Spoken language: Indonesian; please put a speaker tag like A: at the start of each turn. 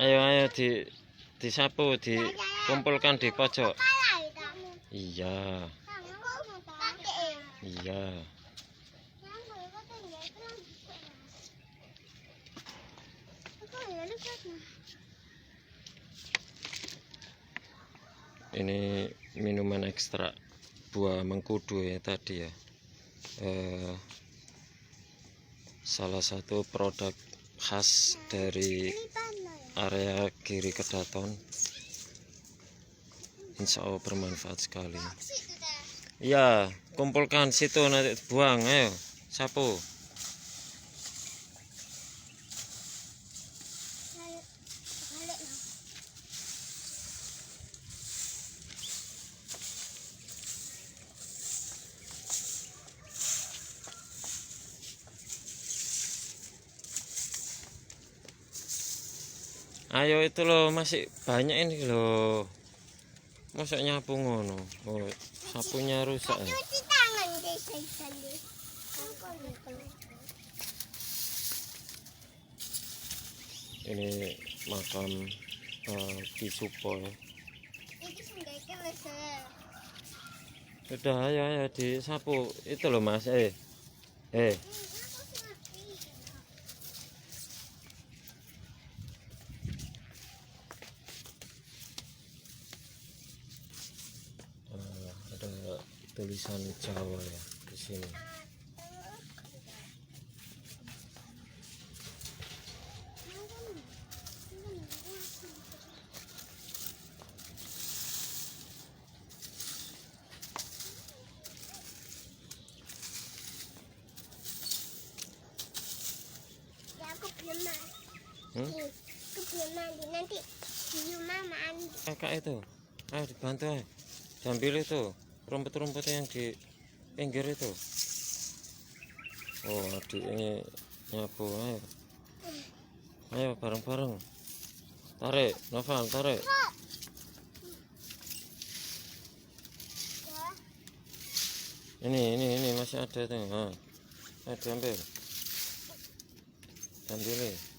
A: Ayo ayo disapu, dikumpulkan di pojok. Iya. Iya. Ini minuman ekstra buah mengkudu ya tadi ya. Salah satu produk khas dari area Giri Kedaton. Insya Allah bermanfaat sekali. Iya, kumpulkan situ nanti buang, ayo sapu. Ayo itu loh, masih banyak ini loh. Masa nyapu ngono? Oh, sapunya rusak ya. Ini makam Ki Supo ya. Udah ayo disapu. Itu loh Mas, ada tulisan Jawa ya di sini.
B: Nanti mama
A: Kakak itu, ayo dibantu ayo. Ambil itu rumput-rumput yang di pinggir itu. Oh, adik ini nyapu, ayo bareng-bareng. Tarik, Noval, tarik. Ini masih ada itu. Nah, ayo diambil. Ambil.